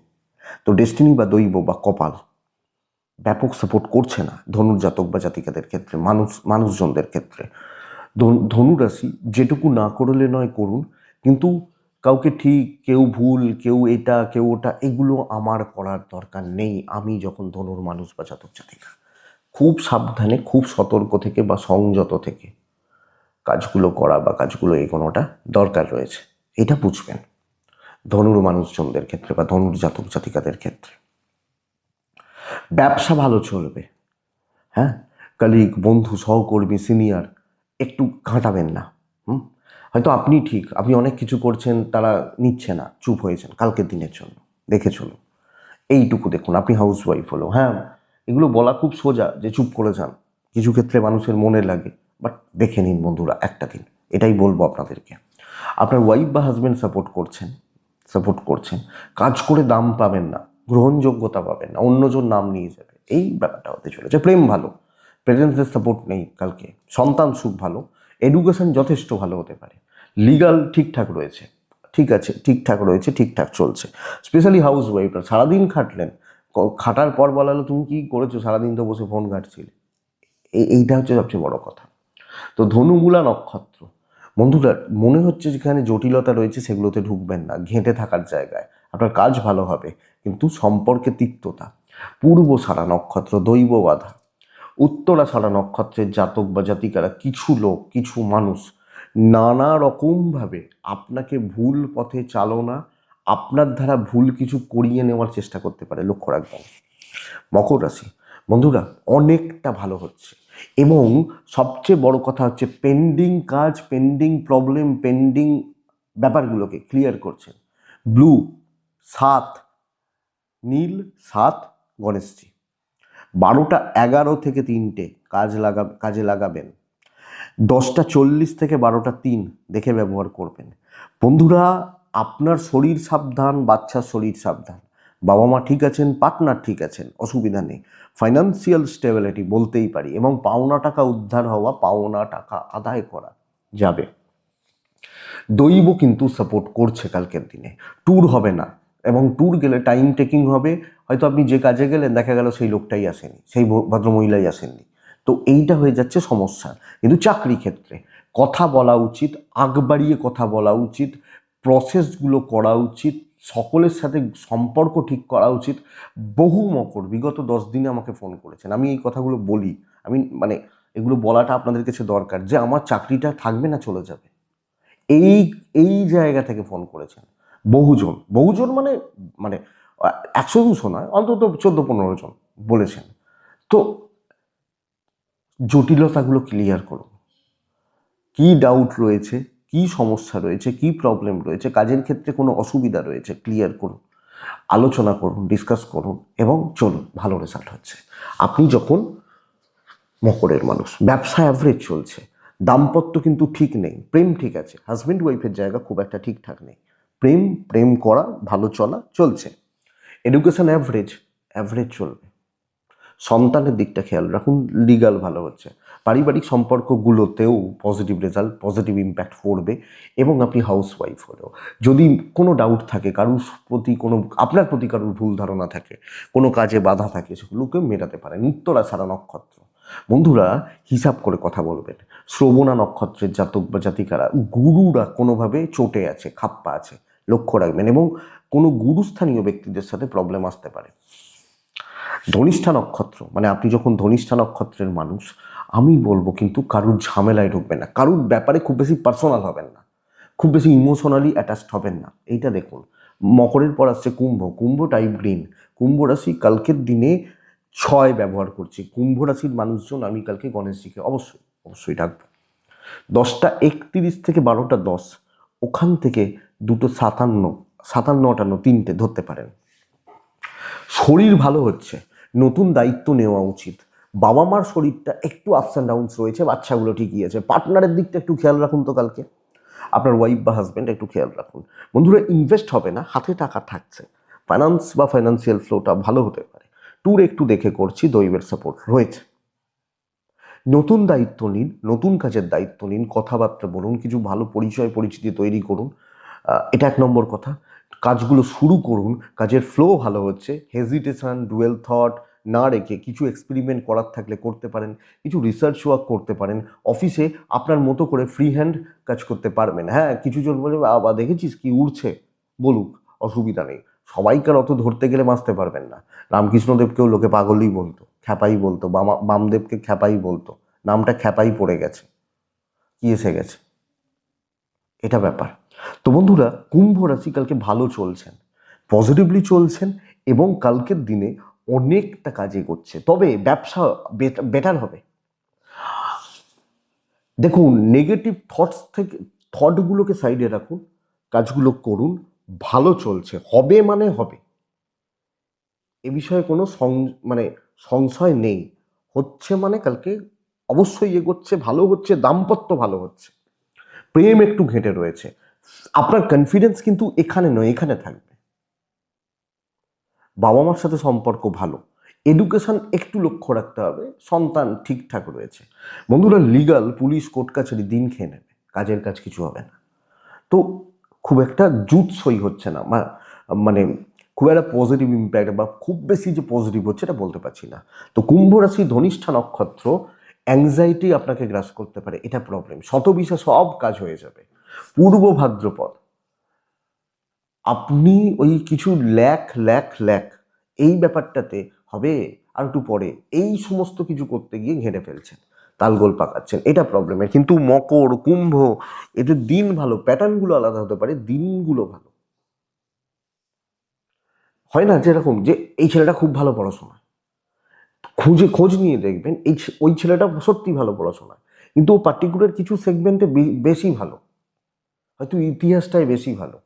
তো ডেস্টিনি বা দৈব বা কপাল ব্যাপক সাপোর্ট করছে না ধনুর জাতক বা জাতিকাদের ক্ষেত্রে, মানুষজনদের ক্ষেত্রে। ধনুরাশি যেটুকু না করলে নয় করুন, কিন্তু কাউকে ঠিক, কেউ ভুল, কেউ এটা কেউ ওটা, এগুলো আমার করার দরকার নেই। আমি যখন ধনুর মানুষ বা জাতক জাতিকা, খুব সাবধানে, খুব সতর্ক থেকে বা সংযত থেকে কাজগুলো করা বা কাজগুলো এগোনোটা দরকার রয়েছে, এটা বুঝবেন ধনুর মানুষজনদের ক্ষেত্রে বা ধনুর জাতক জাতিকাদের ক্ষেত্রে। ব্যবসা ভালো চলবে, হ্যাঁ, কলিগ, বন্ধু, সহকর্মী, সিনিয়র একটু ঘাঁটাবেন না। হয়তো আপনি অনেক কিছু করছেন, তারা নিচ্ছে না, চুপ হয়েছেন কালকের দিনের জন্য, দেখে চলুন। এইটুকু দেখুন, আপনি হাউস ওয়াইফ হলো, হ্যাঁ, এগুলো বলা খুব সোজা যে চুপ করে যান, কিছু ক্ষেত্রে মানুষের মনে লাগে, বাট দেখে নিন বন্ধুরা একটা দিন, এটাই বলবো আপনাদেরকে। আপনার ওয়াইফ বা হাজব্যান্ড সাপোর্ট করছেন, কাজ করে দাম পাবেন না, গ্রহণযোগ্যতা পাবেন না, অন্যজন নাম নিয়ে যাবে, এই ব্যাপারটা হতে চলেছে। প্রেম ভালো, প্রেজেন্সের সাপোর্ট নেই কালকে, সন্তান সুখ ভালো, এডুকেশন যথেষ্ট ভালো হতে পারে, লিগাল ঠিকঠাক রয়েছে, ঠিকঠাক চলছে। স্পেশালি হাউস ওয়াইফরা সারাদিন খাটার পর বলালো তুমি কি করেছো, সারাদিন তো বসে ফোন ঘাঁটছিলে, এইটা হচ্ছে সবচেয়ে বড় কথা। তো ধনুমূলা নক্ষত্র, বন্ধুরা, মনে হচ্ছে যেখানে জটিলতা রয়েছে সেগুলোতে ঢুকবেন না, ঘেঁটে থাকার জায়গায় আপনার কাজ ভালো হবে, কিন্তু সম্পর্কে তিক্ততা। পূর্বষাঢ়া নক্ষত্র, দৈব বাধা। উত্তরাষাঢ়া নক্ষত্রের জাতক বা জাতিকারা কিছু লোক, কিছু মানুষ নানা রকমভাবে আপনাকে ভুল পথে চালনা, আপনার দ্বারা ভুল কিছু করিয়ে নেওয়ার চেষ্টা করতে পারে, লক্ষ্য রাখবেন। মকর রাশি, বন্ধুরা অনেকটা ভালো হচ্ছে, এবং সবচেয়ে বড় কথা হচ্ছে পেন্ডিং কাজ, পেন্ডিং প্রবলেম, পেন্ডিং ব্যাপারগুলোকে ক্লিয়ার করছেন। ব্লু 7, নীল 7, গণেশজি 12টা 11 থেকে 3টে কাজে লাগাবেন। 10টা 40 থেকে 12টা 3 দেখে ব্যবহার করবেন। বন্ধুরা, আপনার শরীর সাবধান, বাচ্চার শরীর সাবধান। বাবা মা ঠিক আছেন, পার্টনার ঠিক আছেন, অসুবিধা নেই। ফাইন্যান্সিয়াল স্টেবিলিটি বলতেই পারি, এবং পাওনা টাকা উদ্ধার হওয়া, পাওনা টাকা আদায় করা যাবে। দৈব কিন্তু সাপোর্ট করছে কালকের দিনে। ট্যুর হবে না, এবং ট্যুর গেলে টাইম টেকিং হবে। হয়তো আপনি যে কাজে গেলেন দেখা গেল সেই লোকটাই আসেনি, সেই ভদ্রমহিলাই আসেননি, তো এইটা হয়ে যাচ্ছে সমস্যা। কিন্তু চাকরি ক্ষেত্রে কথা বলা উচিত, আগ বাড়িয়ে কথা বলা উচিত, প্রসেসগুলো করা উচিত, সকলের সাথে সম্পর্ক ঠিক করা উচিত। বহু মকর বিগত 10 দিনে আমাকে ফোন করেছেন, আমি এই কথাগুলো বলি, আমি মানে এগুলো বলাটা আপনাদের কাছে দরকার, যে আমার চাকরিটা থাকবে না, চলে যাবে। এই এই জায়গা থেকে ফোন করেছেন বহুজন, বহুজন মানে মানে 100-200 নয়, অন্তত 14-15 জন বলেছেন। তো জটিলতাগুলো ক্লিয়ার করুন, কি ডাউট রয়েছে, কি সমস্যা রয়েছে, কি প্রবলেম রয়েছে, কাজের ক্ষেত্রে কোনো অসুবিধা রয়েছে, ক্লিয়ার করুন, আলোচনা করুন, ডিসকাস করুন, এবং চলুন, ভালো রেজাল্ট হচ্ছে। আপনি যখন মকরের মানুষ, ব্যবসা অ্যাভারেজ চলছে, দাম্পত্য কিন্তু ঠিক নেই, প্রেম ঠিক আছে, হাজব্যান্ড ওয়াইফের জায়গা খুব একটা ঠিকঠাক নেই, প্রেম প্রেম করা, ভালো চলা চলছে। এডুকেশন অ্যাভারেজ, অ্যাভারেজ চলবে। সন্তানের দিকটা খেয়াল রাখুন, লিগাল ভালো হচ্ছে, পারিবারিক সম্পর্কগুলোতেও পজিটিভ রেজাল্ট, পজিটিভ ইম্প্যাক্ট পড়বে। এবং আপনি হাউস ওয়াইফ হলেও যদি কোনো ডাউট থাকে, কারুর প্রতি কোনো, আপনার প্রতি কারুর ভুল ধারণা থাকে, কোনো কাজে বাধা থাকে, সেগুলোকে মেটাতে পারেন। উত্তরাষাঢ়া নক্ষত্র, বন্ধুরা হিসাব করে কথা বলবেন। শ্রবণা নক্ষত্রের জাতক বা জাতিকারা গুরুরা কোনোভাবে চটে আছে, খাপ্পা আছে, লক্ষ্য রাখবেন, এবং কোনো গুরুস্থানীয় ব্যক্তিদের সাথে প্রবলেম আসতে পারে। ধনিষ্ঠা নক্ষত্র, মানে আপনি যখন ধনিষ্ঠা নক্ষত্রের মানুষ, আমি বলবো কিন্তু কারুর ঝামেলায় ঢুকবেন না, কারুর ব্যাপারে খুব বেশি পার্সোনাল হবেন না, খুব বেশি ইমোশনালি অ্যাটাচড হবেন না। এইটা দেখুন। মকরের পর আসছে কুম্ভ, কুম্ভ টাইপ গ্রিন। কুম্ভ রাশি কালকের দিনে 6 ব্যবহার করছি। কুম্ভ রাশির মানুষজন আমি কালকে গণেশজিকে অবশ্যই অবশ্যই ডাকবো। 10টা 31 থেকে 12টা 10, ওখান থেকে 2টো 57, 57-58 ধরতে পারেন। শরীর ভালো হচ্ছে, নতুন দায়িত্ব নেওয়া উচিত। বাবা মার শরীরটা একটু আপস অ্যান্ড ডাউনস রয়েছে, বাচ্চাগুলো ঠিকই আছে। পার্টনারের দিকটা একটু খেয়াল রাখুন তো, কালকে আপনার ওয়াইফ বা হাজব্যান্ড একটু খেয়াল রাখুন। বন্ধুরা, ইনভেস্ট হবে না, হাতে টাকা থাকছে, ফাইন্যান্স বা ফাইন্যান্সিয়াল ফ্লোটা ভালো হতে পারে। ট্যুর একটু দেখে করছি, দৈবের সাপোর্ট রয়েছে। নতুন দায়িত্ব নিন, নতুন কাজের দায়িত্ব নিন, কথাবার্তা বলুন, কিছু ভালো পরিচয় পরিচিতি তৈরি করুন, এটা 1 নম্বর কথা। কাজগুলো শুরু করুন, কাজের ফ্লো ভালো হচ্ছে, হেজিটেশন, ডুয়েল থট না রেখে কিছু এক্সপেরিমেন্ট করার থাকলে করতে পারেন, কিছু রিসার্চ ওয়ার্ক করতে পারেন। অফিসে আপনার মতো করে ফ্রি হ্যান্ড কাজ করতে পারবেন। হ্যাঁ, কিছু জন বলে বাবা দেখেছিস কি উড়ছে, বলুক, অসুবিধা নেই। সবাইকার অত ধরতে গেলে বাঁচতে পারবেন না। রামকৃষ্ণদেবকেও লোকে পাগলই বলতো, খ্যাপাই বলতো, বামদেবকে খ্যাপাই বলতো, নামটা খ্যাপাই পড়ে গেছে, কি এসে গেছে, এটা ব্যাপার। তো বন্ধুরা, কুম্ভ রাশি কালকে ভালো চলছেন, পজিটিভলি চলছেন, এবং কালকের দিনে অনেকটা কাজে করছে। তবে ব্যবসা বেটার হবে। দেখুন, নেগেটিভ থটগুলোকে সাইডে রাখুন, কাজগুলো করুন, ভালো চলছে, হবে মানে হবে, এ বিষয়ে কোনো মানে সংশয় নেই। হচ্ছে মানে কালকে অবশ্যই এগোচ্ছে, ভালো হচ্ছে, দাম্পত্য ভালো হচ্ছে, প্রেম একটু ঘেঁটে রয়েছে। আপনার কনফিডেন্স কিন্তু এখানে নয়, এখানে থাকবে। বাবা মার সাথে সম্পর্ক ভালো, এডুকেশন একটু লক্ষ্য রাখতে হবে, সন্তান ঠিকঠাক রয়েছে। বন্ধুরা, লিগাল, পুলিশ, কোর্ট কাছারি দিন খেয়ে নেবে, কাজের কাজ কিছু হবে না। তো খুব একটা জুৎসই হচ্ছে না, মানে খুব একটা পজিটিভ ইম্প্যাক্ট বা খুব বেশি যে পজিটিভ হচ্ছে এটা বলতে পারছি না। তো কুম্ভ রাশি, ধনিষ্ঠা নক্ষত্র, অ্যাংজাইটি আপনাকে গ্রাস করতে পারে, এটা প্রবলেম। শতবিশে সব কাজ হয়ে যাবে। পূর্ব ভাদ্রপদ আপনি ওই কিছু ল্যাক এই ব্যাপারটাতে হবে আর একটু পরে, এই সমস্ত কিছু করতে গিয়ে ঘেঁটে ফেলছেন, তালগোল পাকাচ্ছেন, এটা প্রবলেমের। কিন্তু মকর, কুম্ভ এদের দিন ভালো, প্যাটার্নগুলো আলাদা হতে পারে, দিনগুলো ভালো। হয় না যেরকম যে এই ছেলেটা খুব ভালো পড়াশোনা, খোঁজ নিয়ে দেখবেন ওই ছেলেটা সত্যি ভালো পড়াশোনা, কিন্তু ও পার্টিকুলার কিছু সেগমেন্টে বেশি ভালো, হয়তো ইতিহাসটাই বেশি ভালো,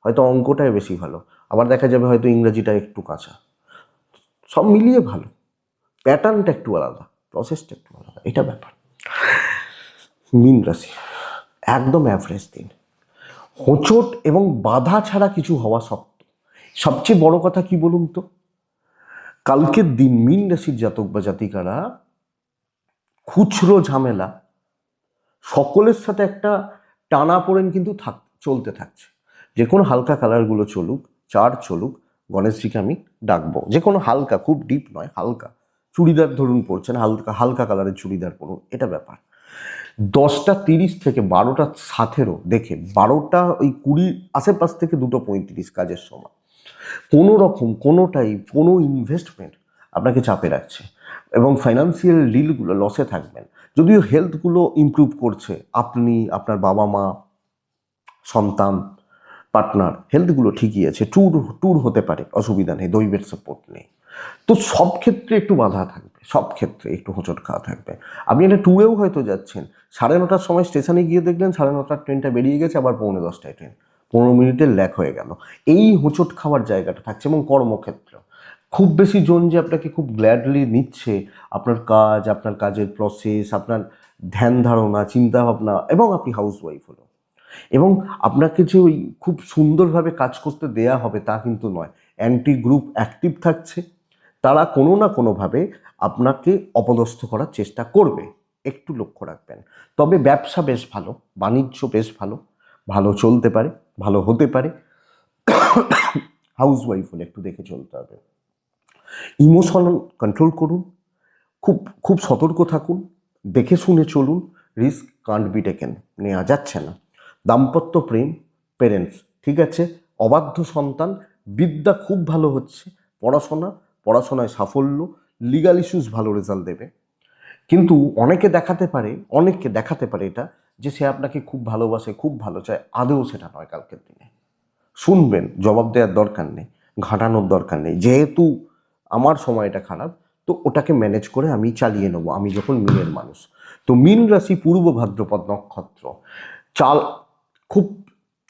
হয়তো অঙ্কটাই বেশি ভালো, আবার দেখা যাবে হয়তো ইংরেজিটা একটু কাঁচা। সব মিলিয়ে ভালো, প্যাটার্নটা একটু আলাদা, প্রসেসটা একটু আলাদা, এটা ব্যাপার। মীন রাশি একদম অ্যাভারেজ দিন, হোঁচট এবং বাধা ছাড়া কিছু হওয়া শক্ত। সবচেয়ে বড় কথা কি বলুন তো, কালকের দিন মীন রাশির জাতক বা জাতিকারা খুচরো ঝামেলা সকলের সাথে একটা টানাপোড়েন কিন্তু চলতে থাকছে। যে কোনো হালকা কালারগুলো চলুক, চার চলুক, গণেশজিকে আমি ডাকবো, যে কোনো হালকা, খুব ডিপ নয়, হালকা চুড়িদার ধরুন পরছেন, হালকা হালকা কালারের চুড়িদার পরুন, এটা ব্যাপার। 10:30 থেকে 12:17 দেখে 12টা ওই 20 আশেপাশ থেকে 2:35 কাজের সময় কোনো রকম কোনো টাইপ কোনো ইনভেস্টমেন্ট আপনাকে চাপে রাখছে, এবং ফাইন্যান্সিয়াল ডিলগুলো লসে থাকবেন। যদিও হেলথগুলো ইমপ্রুভ করছে, আপনি, আপনার বাবা মা, সন্তান, পার্টনার, হেলথগুলো ঠিকই আছে, ট্যুর হতে পারে, অসুবিধা নেই, দৈবের সাপোর্ট নেই। তো সব ক্ষেত্রে একটু বাধা থাকবে, সব ক্ষেত্রে একটু হোঁচট খাওয়া থাকবে। আপনি একটা ট্যুরেও হয়তো যাচ্ছেন, 9:30টার সময় স্টেশনে গিয়ে দেখলেন 9:30টার ট্রেনটা বেরিয়ে গেছে, আবার 9:45টায় ট্রেন, 15 মিনিটের ল্যাক হয়ে গেল। এই হোঁচট খাওয়ার জায়গাটা থাকছে। এবং কর্মক্ষেত্র খুব বেশি জন যে আপনাকে খুব গ্ল্যাডলি নিচ্ছে, আপনার কাজ, আপনার কাজের প্রসেস, আপনার ধ্যান ধারণা, চিন্তাভাবনা, এবং আপনি হাউস ওয়াইফ হলো, এবং আপনাকে যে ওই খুব সুন্দরভাবে কাজ করতে দেয়া হবে তা কিন্তু নয়। অ্যান্টি গ্রুপ অ্যাক্টিভ থাকছে, তারা কোনো না কোনোভাবে আপনাকে অপদস্থ করার চেষ্টা করবে, একটু লক্ষ্য রাখবেন। তবে ব্যবসা বেশ ভালো, বাণিজ্য বেশ ভালো, ভালো চলতে পারে, ভালো হতে পারে। হাউস ওয়াইফ হলে একটু দেখে চলতে হবে। ইমোশনাল কন্ট্রোল করুন, খুব খুব সতর্ক থাকুন, দেখে শুনে চলুন, রিস্ক কান্ট বি টেকেন, নেওয়া যাচ্ছে না। দাম্পত্য প্রেম, পেরেন্টস ঠিক আছে, অবাধ্য সন্তান, বিদ্যা খুব ভালো হচ্ছে, পড়াশোনায় সাফল্য, লিগাল ইস্যুস ভালো রেজাল্ট দেবে। কিন্তু অনেককে দেখাতে পারে এটা যে সে আপনাকে খুব ভালোবাসে, খুব ভালো চায়, আদৌ সেটা নয় কালকের দিনে। শুনবেন, জবাব দেওয়ার দরকার নেই, ঘাঁটানোর দরকার নেই, যেহেতু আমার সময়টা খারাপ, তো ওটাকে ম্যানেজ করে আমি চালিয়ে নেবো, আমি যখন মীনের মানুষ। তো মীন রাশি পূর্ব ভাদ্রপদ নক্ষত্র, খুব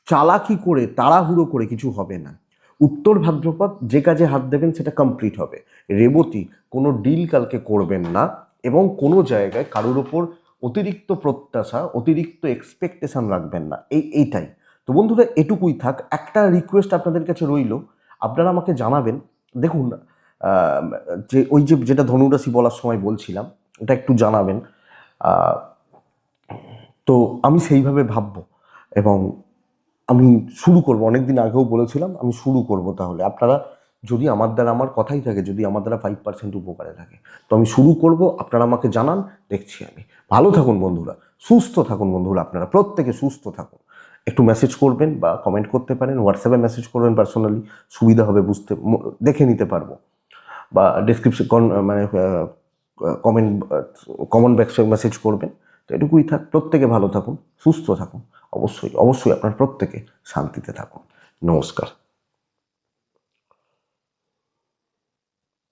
চালাকি করে তাড়াহুড়ো করে কিছু হবে না। উত্তর ভাদ্রপদ যে কাজে হাত দেবেন সেটা কমপ্লিট হবে। রেবতী কোনো ডিল কালকে করবেন না, এবং কোনো জায়গায় কারোর ওপর অতিরিক্ত প্রত্যাশা, অতিরিক্ত এক্সপেকটেশন রাখবেন না, এইটাই। তো বন্ধুরা এটুকুই থাক। একটা রিকোয়েস্ট আপনাদের কাছে রইল, আপনারা আমাকে জানাবেন। দেখুন যেটা ধনুরাশি বলার সময় বলছিলাম, এটা একটু জানাবেন। তো আমি সেইভাবে ভাববো, এবং আমি শুরু করব, অনেকদিন আগেও বলেছিলাম আমি শুরু করব। তাহলে আপনারা যদি আমার কথাই থাকে, যদি আমার দ্বারা 5% উপকারে থাকে, তো আমি শুরু করব। আপনারা আমাকে জানান, দেখছি আমি। ভালো থাকুন বন্ধুরা, সুস্থ থাকুন বন্ধুরা, আপনারা প্রত্যেকে সুস্থ থাকুন। একটু মেসেজ করবেন বা কমেন্ট করতে পারেন, হোয়াটসঅ্যাপে মেসেজ করবেন, পার্সোনালি সুবিধা হবে, দেখে নিতে পারবো, বা ডিসক্রিপশন মানে কমেন্ট বক্সে মেসেজ করবেন। তো এটুকুই থাক, প্রত্যেকে ভালো থাকুন, সুস্থ থাকুন, অবশ্যই অবশ্যই আপনার প্রত্যেকে শান্তিতে থাকুন। নমস্কার।